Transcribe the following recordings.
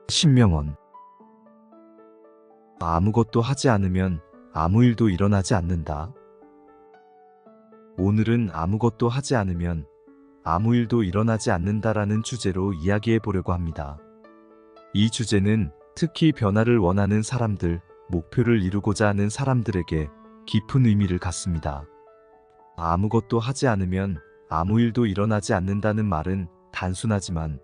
신명원. 아무것도 하지 않으면 아무 일도 일어나지 않는다. 오늘은 아무것도 하지 않으면 아무 일도 일어나지 않는다라는 주제로 이야기해 보려고 합니다. 이 주제는 특히 변화를 원하는 사람들, 목표를 이루고자 하는 사람들에게 깊은 의미를 갖습니다. 아무것도 하지 않으면 아무 일도 일어나지 않는다는 말은 단순하지만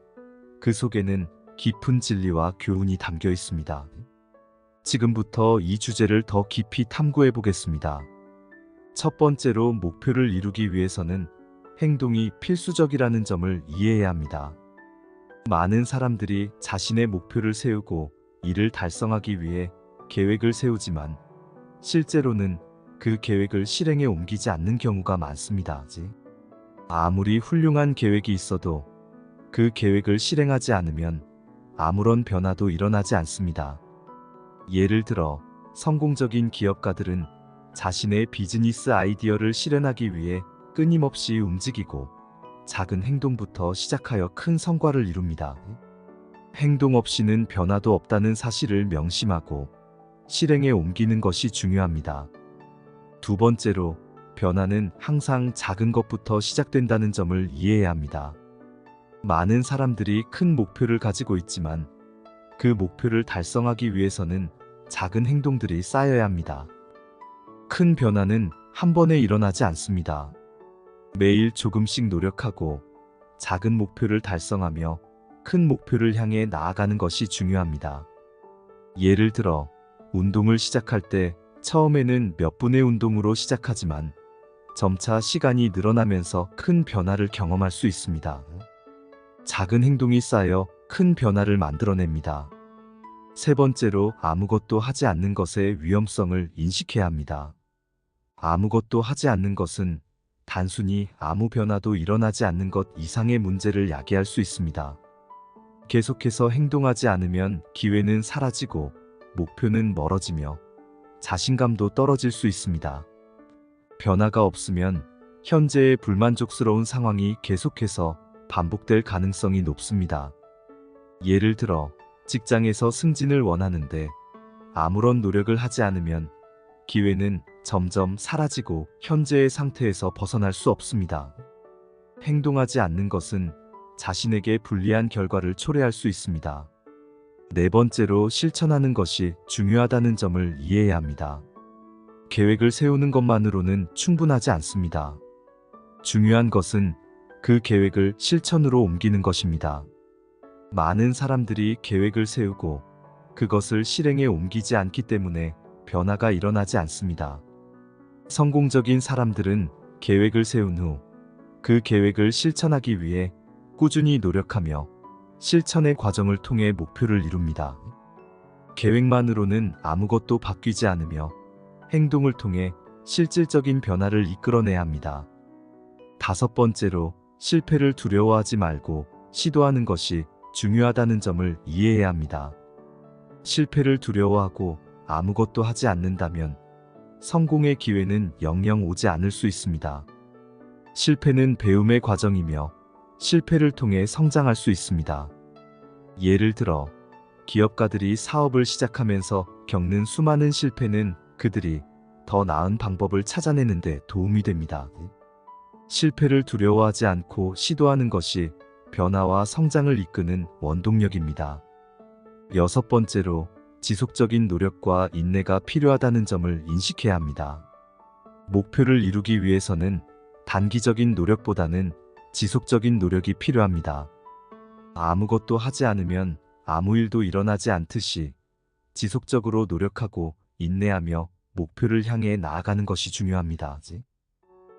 그 속에는 깊은 진리와 교훈이 담겨 있습니다. 지금부터 이 주제를 더 깊이 탐구해 보겠습니다. 첫 번째로 목표를 이루기 위해서는 행동이 필수적이라는 점을 이해해야 합니다. 많은 사람들이 자신의 목표를 세우고 이를 달성하기 위해 계획을 세우지만 실제로는 그 계획을 실행에 옮기지 않는 경우가 많습니다. 아무리 훌륭한 계획이 있어도 그 계획을 실행하지 않으면 아무런 변화도 일어나지 않습니다. 예를 들어 성공적인 기업가들은 자신의 비즈니스 아이디어를 실현하기 위해 끊임없이 움직이고 작은 행동부터 시작하여 큰 성과를 이룹니다. 행동 없이는 변화도 없다는 사실을 명심하고 실행에 옮기는 것이 중요합니다. 두 번째로, 변화는 항상 작은 것부터 시작된다는 점을 이해해야 합니다. 많은 사람들이 큰 목표를 가지고 있지만 그 목표를 달성하기 위해서는 작은 행동들이 쌓여야 합니다. 큰 변화는 한 번에 일어나지 않습니다. 매일 조금씩 노력하고 작은 목표를 달성하며 큰 목표를 향해 나아가는 것이 중요합니다. 예를 들어 운동을 시작할 때 처음에는 몇 분의 운동으로 시작하지만 점차 시간이 늘어나면서 큰 변화를 경험할 수 있습니다. 작은 행동이 쌓여 큰 변화를 만들어냅니다. 세 번째로, 아무것도 하지 않는 것의 위험성을 인식해야 합니다. 아무것도 하지 않는 것은 단순히 아무 변화도 일어나지 않는 것 이상의 문제를 야기할 수 있습니다. 계속해서 행동하지 않으면 기회는 사라지고 목표는 멀어지며 자신감도 떨어질 수 있습니다. 변화가 없으면 현재의 불만족스러운 상황이 계속해서 반복될 가능성이 높습니다. 예를 들어 직장에서 승진을 원하는데 아무런 노력을 하지 않으면 기회는 점점 사라지고 현재의 상태에서 벗어날 수 없습니다. 행동하지 않는 것은 자신에게 불리한 결과를 초래할 수 있습니다. 네 번째로, 실천하는 것이 중요하다는 점을 이해해야 합니다. 계획을 세우는 것만으로는 충분하지 않습니다. 중요한 것은 그 계획을 실천으로 옮기는 것입니다. 많은 사람들이 계획을 세우고 그것을 실행에 옮기지 않기 때문에 변화가 일어나지 않습니다. 성공적인 사람들은 계획을 세운 후 그 계획을 실천하기 위해 꾸준히 노력하며 실천의 과정을 통해 목표를 이룹니다. 계획만으로는 아무것도 바뀌지 않으며 행동을 통해 실질적인 변화를 이끌어내야 합니다. 다섯 번째로, 실패를 두려워하지 말고 시도하는 것이 중요하다는 점을 이해해야 합니다. 실패를 두려워하고 아무것도 하지 않는다면 성공의 기회는 영영 오지 않을 수 있습니다. 실패는 배움의 과정이며 실패를 통해 성장할 수 있습니다. 예를 들어 기업가들이 사업을 시작하면서 겪는 수많은 실패는 그들이 더 나은 방법을 찾아내는 데 도움이 됩니다. 실패를 두려워하지 않고 시도하는 것이 변화와 성장을 이끄는 원동력입니다. 여섯 번째로, 지속적인 노력과 인내가 필요하다는 점을 인식해야 합니다. 목표를 이루기 위해서는 단기적인 노력보다는 지속적인 노력이 필요합니다. 아무것도 하지 않으면 아무 일도 일어나지 않듯이 지속적으로 노력하고 인내하며 목표를 향해 나아가는 것이 중요합니다.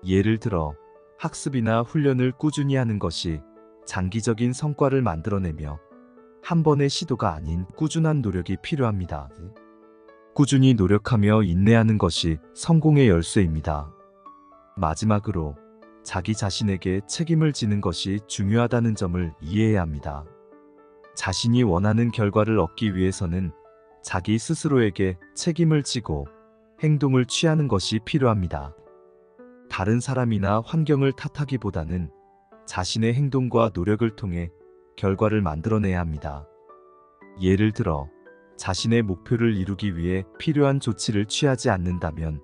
예를 들어 학습이나 훈련을 꾸준히 하는 것이 장기적인 성과를 만들어내며 한 번의 시도가 아닌 꾸준한 노력이 필요합니다. 꾸준히 노력하며 인내하는 것이 성공의 열쇠입니다. 마지막으로, 자기 자신에게 책임을 지는 것이 중요하다는 점을 이해해야 합니다. 자신이 원하는 결과를 얻기 위해서는 자기 스스로에게 책임을 지고 행동을 취하는 것이 필요합니다. 다른 사람이나 환경을 탓하기보다는 자신의 행동과 노력을 통해 결과를 만들어내야 합니다. 예를 들어 자신의 목표를 이루기 위해 필요한 조치를 취하지 않는다면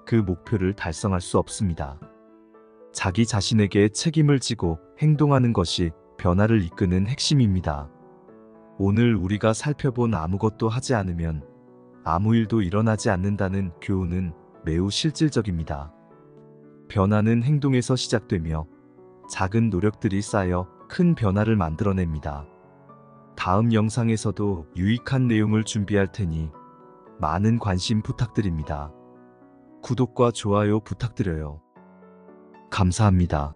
그 목표를 달성할 수 없습니다. 자기 자신에게 책임을 지고 행동하는 것이 변화를 이끄는 핵심입니다. 오늘 우리가 살펴본 아무것도 하지 않으면 아무 일도 일어나지 않는다는 교훈은 매우 실질적입니다. 변화는 행동에서 시작되며 작은 노력들이 쌓여 큰 변화를 만들어냅니다. 다음 영상에서도 유익한 내용을 준비할 테니 많은 관심 부탁드립니다. 구독과 좋아요 부탁드려요. 감사합니다.